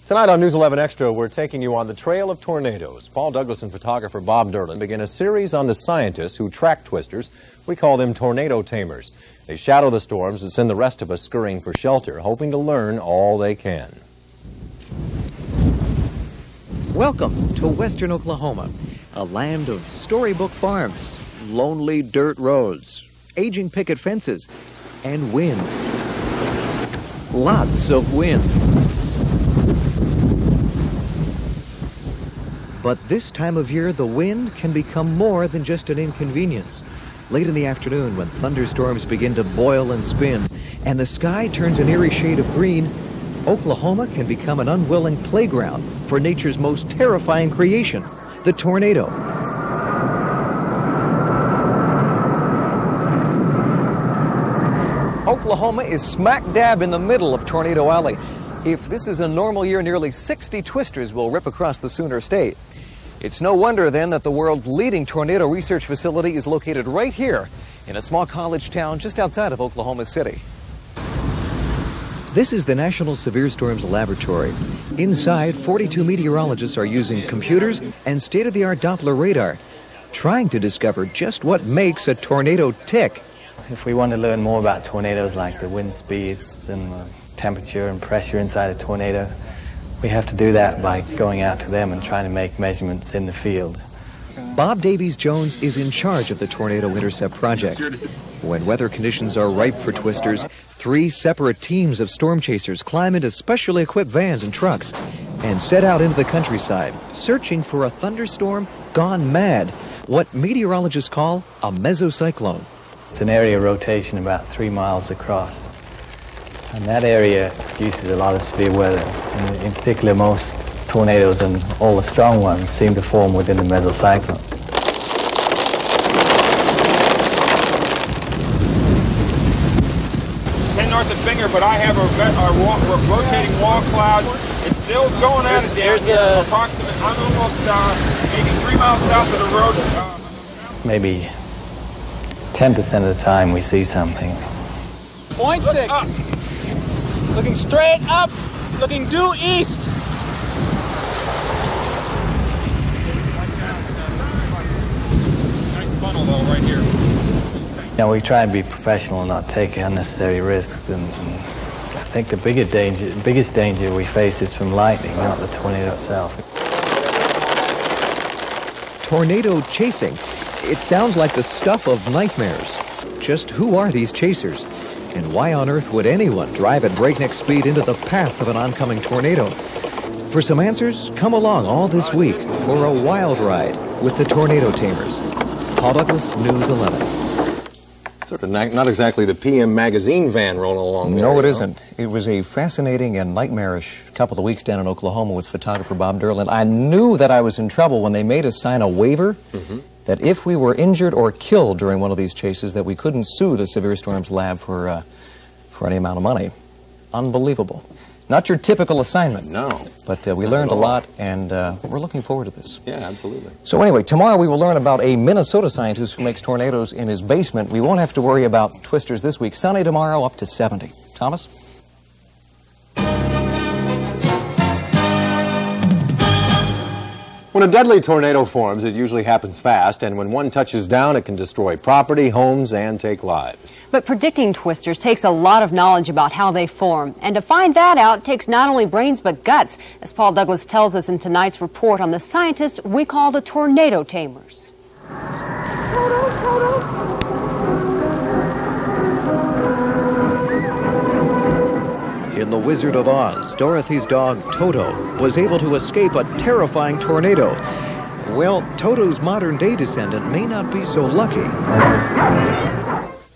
Tonight on News 11 Extra, we're taking you on the trail of tornadoes. Paul Douglas and photographer Bob Derlin begin a series on the scientists who track twisters. We call them tornado tamers. They shadow the storms and send the rest of us scurrying for shelter, hoping to learn all they can. Welcome to Western Oklahoma, a land of storybook farms, lonely dirt roads, aging picket fences, and wind. Lots of wind. But this time of year, the wind can become more than just an inconvenience. Late in the afternoon, when thunderstorms begin to boil and spin, and the sky turns an eerie shade of green, Oklahoma can become an unwilling playground for nature's most terrifying creation, the tornado. Oklahoma is smack dab in the middle of Tornado Alley. If this is a normal year, nearly 60 twisters will rip across the Sooner State. It's no wonder, then, that the world's leading tornado research facility is located right here in a small college town just outside of Oklahoma City. This is the National Severe Storms Laboratory. Inside, 42 meteorologists are using computers and state-of-the-art Doppler radar, trying to discover just what makes a tornado tick. If we want to learn more about tornadoes, like the wind speeds and the temperature and pressure inside a tornado, we have to do that by going out to them and trying to make measurements in the field. Bob Davies-Jones is in charge of the Tornado Intercept project. When weather conditions are ripe for twisters, 3 separate teams of storm chasers climb into specially equipped vans and trucks and set out into the countryside, searching for a thunderstorm gone mad, what meteorologists call a mesocyclone. It's an area of rotation about 3 miles across. And that area produces a lot of severe weather. And in particular, most tornadoes and all the strong ones seem to form within the mesocyclone. 10 north of Finger, but I have a rotating wall cloud. It still's going at it down here. Approximately, I'm almost maybe 3 miles south of the road. Maybe 10% of the time we see something. Point 6. Looking straight up, looking due east. Nice funnel though, right here. Now, we try and be professional and not take unnecessary risks. And I think the biggest danger we face is from lightning, not the tornado itself. Tornado chasing. It sounds like the stuff of nightmares. Just who are these chasers? And why on earth would anyone drive at breakneck speed into the path of an oncoming tornado? For some answers, come along all this week for a wild ride with the Tornado Tamers. Paul Douglas, News 11. Sort of not exactly the PM magazine van rolling along there. No, it isn't. It was a fascinating and nightmarish couple of weeks down in Oklahoma with photographer Bob Derlin. I knew that I was in trouble when they made us sign a waiver that if we were injured or killed during one of these chases, that we couldn't sue the Severe Storms Lab for any amount of money. Unbelievable. Not your typical assignment. No. But we learned a lot, and we're looking forward to this. Yeah, absolutely. So anyway, tomorrow we will learn about a Minnesota scientist who makes tornadoes in his basement. We won't have to worry about twisters this week. Sunny tomorrow, up to 70. Thomas? When a deadly tornado forms, it usually happens fast, and when one touches down, it can destroy property, homes, and take lives. But predicting twisters takes a lot of knowledge about how they form. And to find that out takes not only brains but guts, as Paul Douglas tells us in tonight's report on the scientists we call the Tornado Tamers. In The Wizard of Oz, Dorothy's dog, Toto, was able to escape a terrifying tornado. Well, Toto's modern-day descendant may not be so lucky.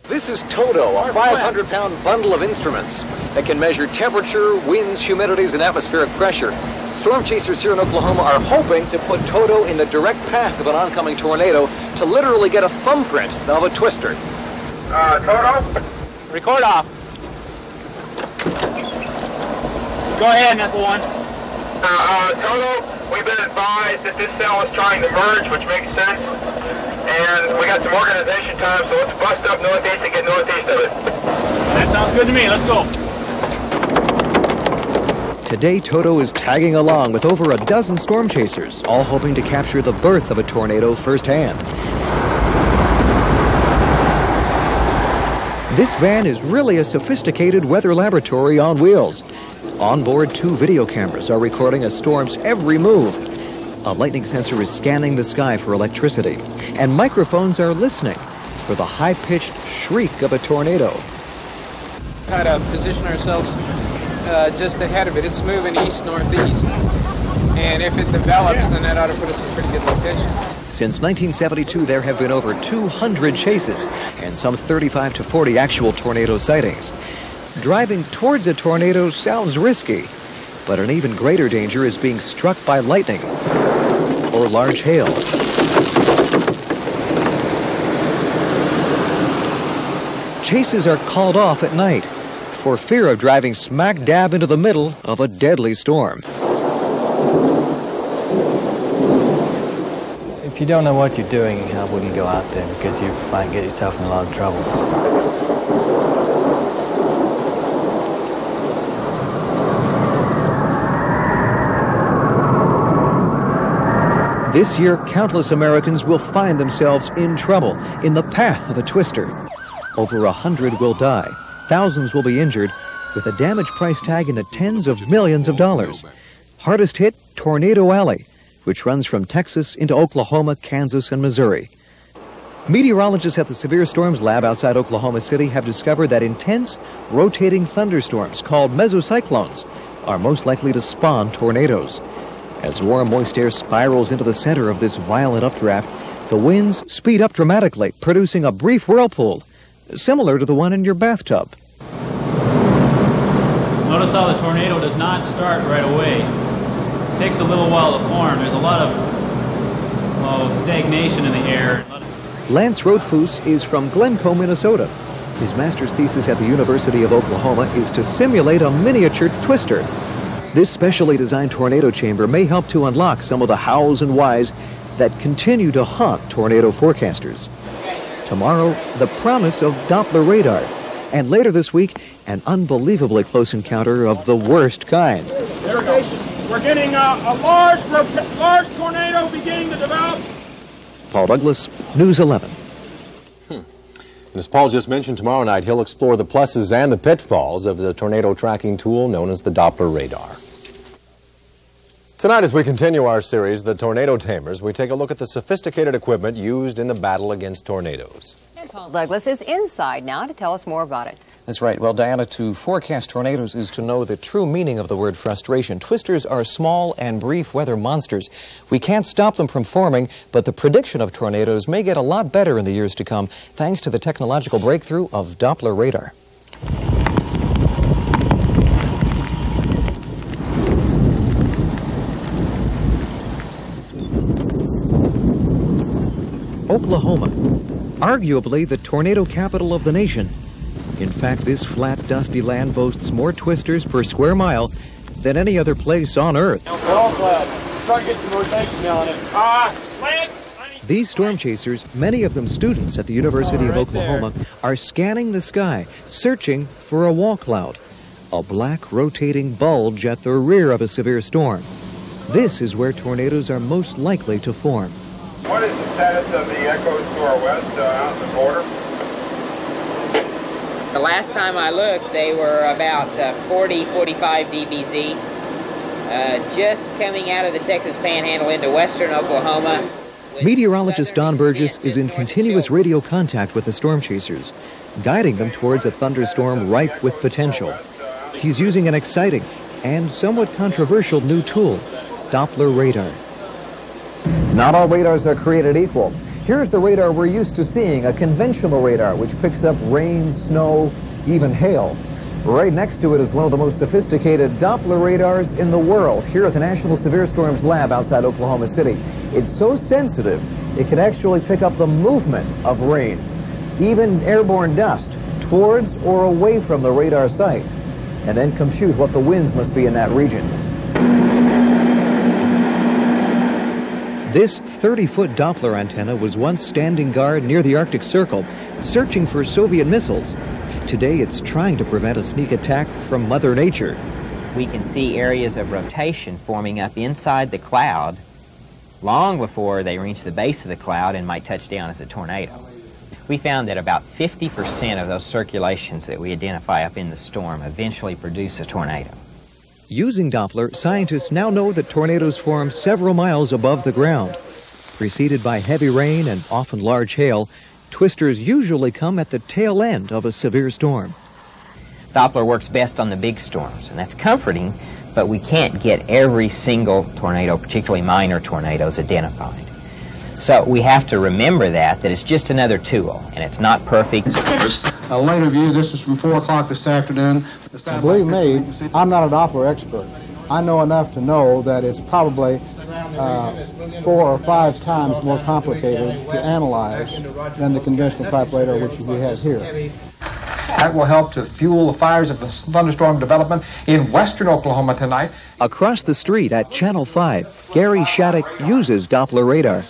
This is Toto, a 500-pound bundle of instruments that can measure temperature, winds, humidities, and atmospheric pressure. Storm chasers here in Oklahoma are hoping to put Toto in the direct path of an oncoming tornado to literally get a thumbprint of a twister. Toto? Record off. Go ahead, Nestle One. Toto, we've been advised that this cell is trying to merge, which makes sense. And we got some organization time, so let's bust up northeast and get northeast of it. That sounds good to me. Let's go. Today, Toto is tagging along with over a dozen storm chasers, all hoping to capture the birth of a tornado firsthand. This van is really a sophisticated weather laboratory on wheels. On board, 2 video cameras are recording a storm's every move. A lightning sensor is scanning the sky for electricity, and microphones are listening for the high-pitched shriek of a tornado. Try to position ourselves just ahead of it. It's moving east-northeast, and if it develops, then that ought to put us in a pretty good location. Since 1972, there have been over 200 chases and some 35 to 40 actual tornado sightings. Driving towards a tornado sounds risky, but an even greater danger is being struck by lightning or large hail. Chases are called off at night for fear of driving smack dab into the middle of a deadly storm. If you don't know what you're doing, I wouldn't go out there because you might get yourself in a lot of trouble. This year, countless Americans will find themselves in trouble in the path of a twister. Over 100 will die. Thousands will be injured, with a damage price tag in the tens of millions of dollars. Hardest hit, Tornado Alley, which runs from Texas into Oklahoma, Kansas, and Missouri. Meteorologists at the Severe Storms Lab outside Oklahoma City have discovered that intense, rotating thunderstorms called mesocyclones are most likely to spawn tornadoes. As warm, moist air spirals into the center of this violent updraft, the winds speed up dramatically, producing a brief whirlpool, similar to the one in your bathtub. Notice how the tornado does not start right away. It takes a little while to form. There's a lot of stagnation in the air. Lance Rothfuss is from Glencoe, Minnesota. His master's thesis at the University of Oklahoma is to simulate a miniature twister. This specially designed tornado chamber may help to unlock some of the hows and whys that continue to haunt tornado forecasters. Tomorrow, the promise of Doppler radar. And later this week, an unbelievably close encounter of the worst kind. There we go. We're getting a large tornado beginning to develop. Paul Douglas, News 11. And as Paul just mentioned, tomorrow night he'll explore the pluses and the pitfalls of the tornado tracking tool known as the Doppler radar. Tonight, as we continue our series, The Tornado Tamers, we take a look at the sophisticated equipment used in the battle against tornadoes. And Paul Douglas is inside now to tell us more about it. That's right. Well, Diana, to forecast tornadoes is to know the true meaning of the word frustration. Twisters are small and brief weather monsters. We can't stop them from forming, but the prediction of tornadoes may get a lot better in the years to come, thanks to the technological breakthrough of Doppler radar. Oklahoma, arguably the tornado capital of the nation. In fact, this flat, dusty land boasts more twisters per square mile than any other place on Earth. Try to get some rotation on it. Lance! These storm chasers, many of them students at the University of Oklahoma, are scanning the sky, searching for a wall cloud, a black rotating bulge at the rear of a severe storm. This is where tornadoes are most likely to form. What is the status of the echoes to our west out the border? The last time I looked, they were about 40, 45 dBz, just coming out of the Texas Panhandle into western Oklahoma. Meteorologist Don Burgess is in continuous radio contact with the storm chasers, guiding them towards a thunderstorm ripe with potential. He's using an exciting and somewhat controversial new tool, Doppler radar. Not all radars are created equal. Here's the radar we're used to seeing, a conventional radar which picks up rain, snow, even hail. Right next to it is one of the most sophisticated Doppler radars in the world here at the National Severe Storms Lab outside Oklahoma City. It's so sensitive, it can actually pick up the movement of rain, even airborne dust, towards or away from the radar site, and then compute what the winds must be in that region. This 30-foot Doppler antenna was once standing guard near the Arctic Circle, searching for Soviet missiles. Today, it's trying to prevent a sneak attack from Mother Nature. we can see areas of rotation forming up inside the cloud long before they reach the base of the cloud and might touch down as a tornado. We found that about 50% of those circulations that we identify up in the storm eventually produce a tornado. Using Doppler, scientists now know that tornadoes form several miles above the ground. Preceded by heavy rain and often large hail, twisters usually come at the tail end of a severe storm. Doppler works best on the big storms, and that's comforting, but we can't get every single tornado, particularly minor tornadoes, identified. So we have to remember that it's just another tool, and it's not perfect. A later view, this is from 4 o'clock this afternoon. Believe me, I'm not a Doppler expert. I know enough to know that it's probably 4 or 5 times more complicated to analyze than the conventional type radar which we have here. That will help to fuel the fires of the thunderstorm development in western Oklahoma tonight. Across the street at Channel 5, Gary Shattuck uses Doppler radar.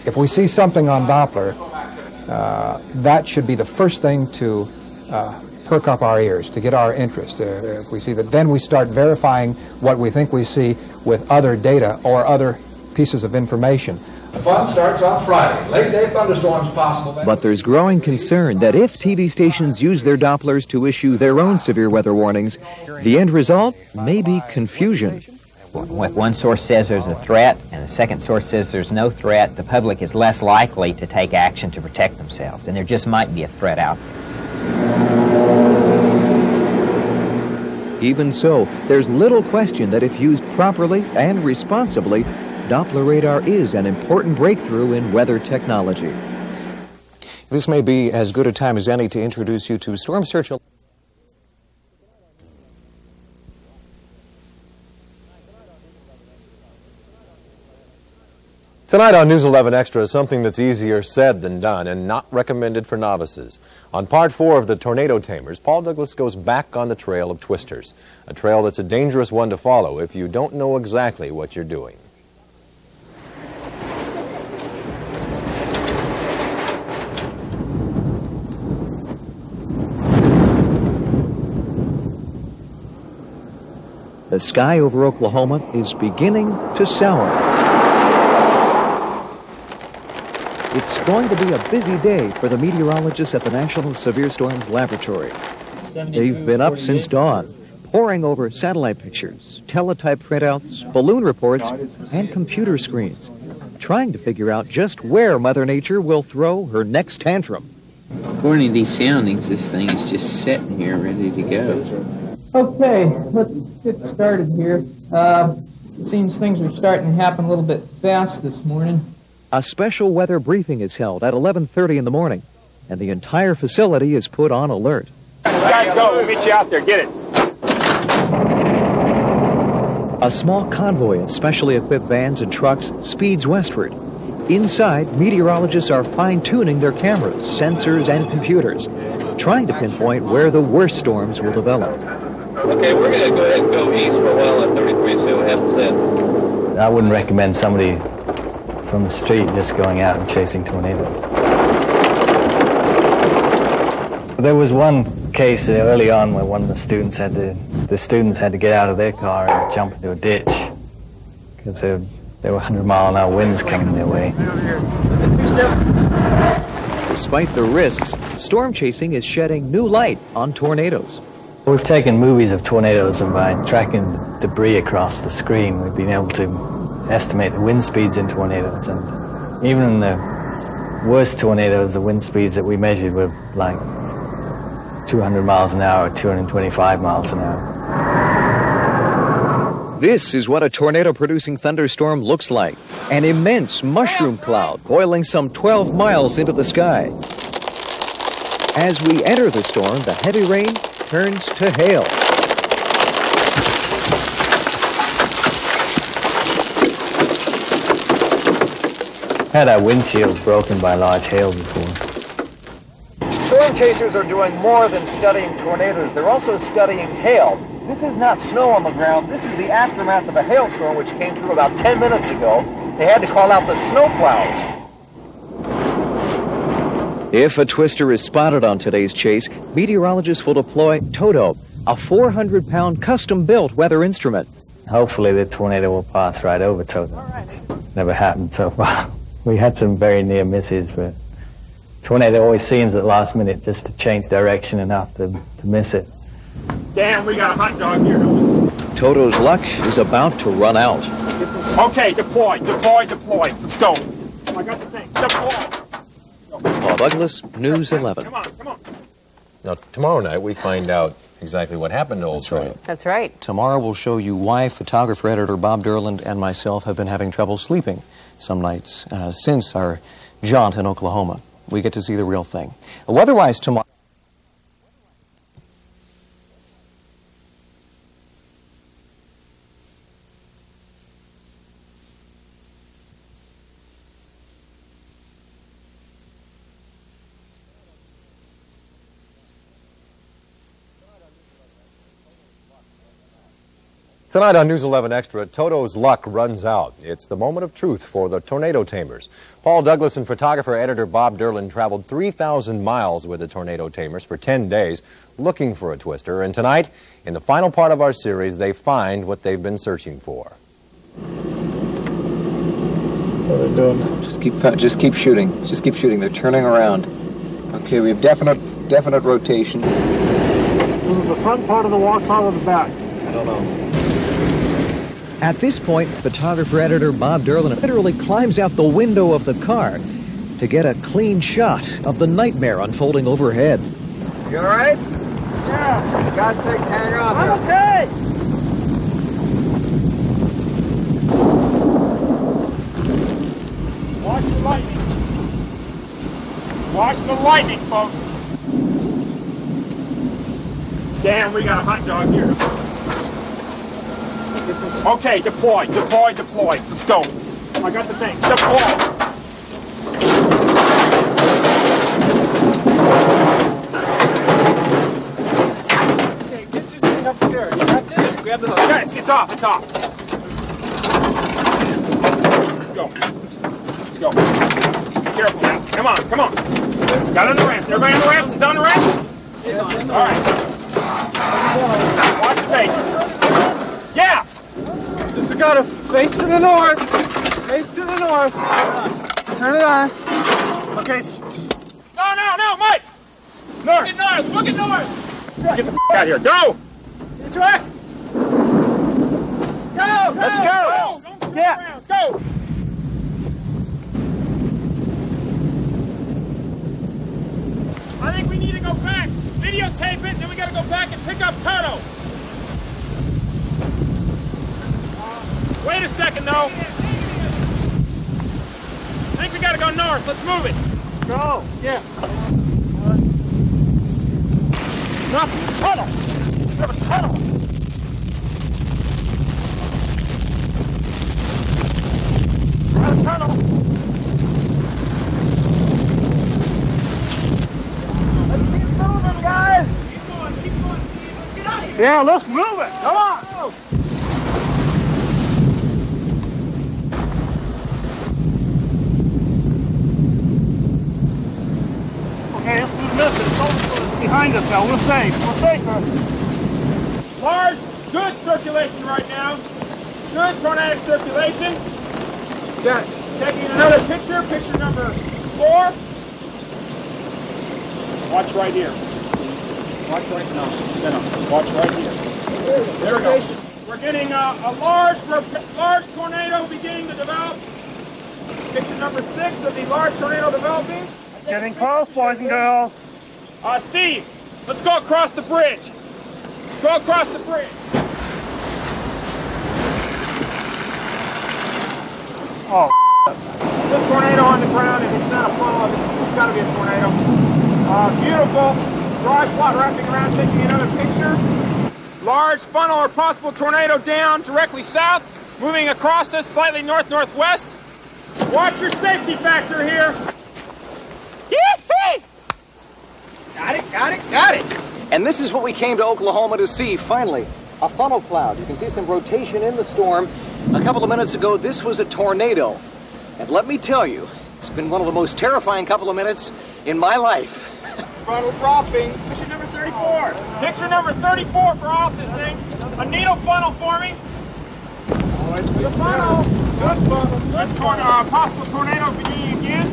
If we see something on Doppler, that should be the first thing to perk up our ears, to get our interest. If we see that, then we start verifying what we think we see with other data or other pieces of information. The fun starts on Friday. Late-day thunderstorms possible. But there's growing concern that if TV stations use their Dopplers to issue their own severe weather warnings, the end result may be confusion. If one source says there's a threat and the second source says there's no threat, the public is less likely to take action to protect themselves, and there just might be a threat out there. Even so, there's little question that if used properly and responsibly, Doppler radar is an important breakthrough in weather technology. This may be as good a time as any to introduce you to Storm Search. Tonight on News 11 Extra, something that's easier said than done and not recommended for novices. On Part 4 of the Tornado Tamers, Paul Douglas goes back on the trail of twisters, a trail that's a dangerous one to follow if you don't know exactly what you're doing. The sky over Oklahoma is beginning to sour. It's going to be a busy day for the meteorologists at the National Severe Storms Laboratory. They've been up since dawn, poring over satellite pictures, teletype printouts, balloon reports, and computer screens, trying to figure out just where Mother Nature will throw her next tantrum. According to these soundings, this thing is just sitting here ready to go. Okay, let's get started here. It seems things are starting to happen a little bit fast this morning. A special weather briefing is held at 11:30 in the morning, and the entire facility is put on alert. Guys, go. We'll meet you out there. Get it. A small convoy of specially equipped vans and trucks speeds westward. Inside, meteorologists are fine-tuning their cameras, sensors, and computers, trying to pinpoint where the worst storms will develop. Okay, we're going to go ahead and go east for a while at 33 and see what happens then. I wouldn't recommend somebody from the street just going out and chasing tornadoes. There was one case early on where one of the students had to get out of their car and jump into a ditch because there were 100-mile-an-hour winds coming their way. Despite the risks, storm chasing is shedding new light on tornadoes. We've taken movies of tornadoes, and by tracking debris across the screen, we've been able to estimate the wind speeds in tornadoes. And even in the worst tornadoes, the wind speeds that we measured were like 200 miles an hour, 225 miles an hour. This is what a tornado-producing thunderstorm looks like. An immense mushroom cloud boiling some 12 miles into the sky. As we enter the storm, the heavy rain turns to hail. Had our windshield broken by large hail before. Storm chasers are doing more than studying tornadoes. They're also studying hail. This is not snow on the ground. This is the aftermath of a hailstorm which came through about 10 minutes ago. They had to call out the snow plows. If a twister is spotted on today's chase, meteorologists will deploy Toto, a 400-pound custom-built weather instrument. Hopefully the tornado will pass right over Toto. It's never happened so far. We had some very near misses, but tornado always seems at the last minute just to change direction enough to miss it. Damn, we got a hot dog here, don't we? Toto's luck is about to run out. Okay, deploy. Let's go. I got the thing. Deploy. Paul Douglas, News 11. Come on. Now, tomorrow night, we find out exactly what happened to Old Trail. That's right. Tomorrow we'll show you why photographer-editor Bob Derland and myself have been having trouble sleeping some nights since our jaunt in Oklahoma. We get to see the real thing. Weather-wise tomorrow... Tonight on News 11 Extra, Toto's luck runs out. It's the moment of truth for the tornado tamers. Paul Douglas and photographer-editor Bob Derland traveled 3,000 miles with the tornado tamers for 10 days looking for a twister. And tonight, in the final part of our series, they find what they've been searching for. What are they doing? Just keep shooting. Just keep shooting. They're turning around. Okay, we have definite rotation. This is the front part of the walk cloud or the back? I don't know. At this point, photographer-editor Bob Derland literally climbs out the window of the car to get a clean shot of the nightmare unfolding overhead. You all right? Yeah. God sakes, hang on. I'm okay. Watch the lightning. Watch the lightning, folks. Damn, we got a hot dog here. Okay, deploy. Let's go. I got the thing. Deploy. Okay, get this thing up there. You got this? Grab the hook. Yes, it's off. Let's go. Be careful now. Come on. Got on the ramps. Everybody on the ramps? It's on the ramps? It's on. All right. Watch the face. Yeah. This has got to face to the north. Turn it on. Okay. No, Mike. North. Look at north. Let's get the out of here. Go. That's right. Go. Let's go. Yeah. Go. I think we need to go back. Videotape it, then we got to go back and pick up Toto. Wait a second, though. I think we got to go north. Let's move it. Go. Yeah. Nothing. Tunnel. We have a tunnel. Got a tunnel. Let's keep moving, guys. Keep going. Get out of here. Yeah, let's move it. Come on. Okay, let's do this. It's behind us now. We're safe. Large, good circulation right now. Good tornadic circulation. Got taking another picture. Picture number 4. Watch right here. Watch right now. No. Watch right here. There we go. We're getting a large tornado beginning to develop. Picture number 6 of the large tornado developing. Getting close, boys and girls. Steve, let's go across the bridge. Go across the bridge. Oh, this tornado on the ground, if it's not a funnel, it's got to be a tornado. Beautiful. Dry plot wrapping around, taking another picture. Large funnel or possible tornado down directly south, moving across us slightly north-northwest. Watch your safety factor here. Got it. And this is what we came to Oklahoma to see, finally. A funnel cloud. You can see some rotation in the storm. A couple of minutes ago, this was a tornado. And let me tell you, it's been one of the most terrifying couple of minutes in my life. Funnel dropping. Picture number 3. 34. Picture number 34 for off this thing. A needle funnel forming. Good funnel. Good funnel. Good possible tornado beginning again.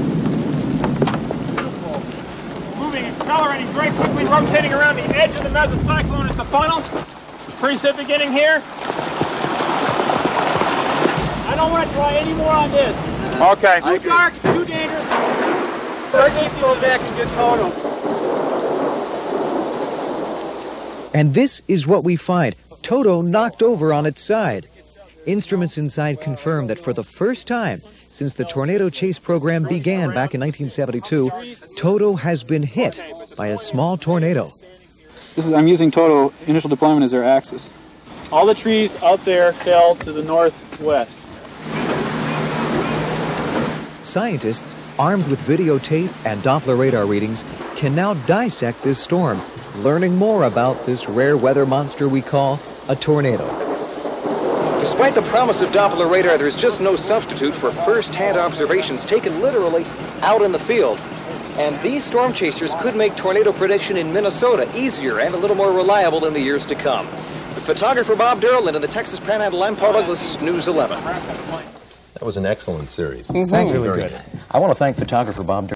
Moving, accelerating very quickly, rotating around the edge of the mesocyclone is the funnel. Precip beginning here. I don't want to try any more on this. Okay. It's too dark, it's too dangerous. Let's go back and get Toto. And this is what we find. Toto knocked over on its side. Instruments inside confirm that for the first time since the tornado chase program began back in 1972, Toto has been hit by a small tornado. I'm using Toto initial deployment as their axis. All the trees out there fell to the northwest. Scientists, armed with videotape and Doppler radar readings, can now dissect this storm, learning more about this rare weather monster we call a tornado. Despite the promise of Doppler radar, there's just no substitute for first-hand observations taken literally out in the field. And these storm chasers could make tornado prediction in Minnesota easier and a little more reliable in the years to come. With photographer Bob Derland in the Texas Panhandle, I'm Paul Douglas, News 11. That was an excellent series. Thank you. Very good. I want to thank photographer Bob Derland.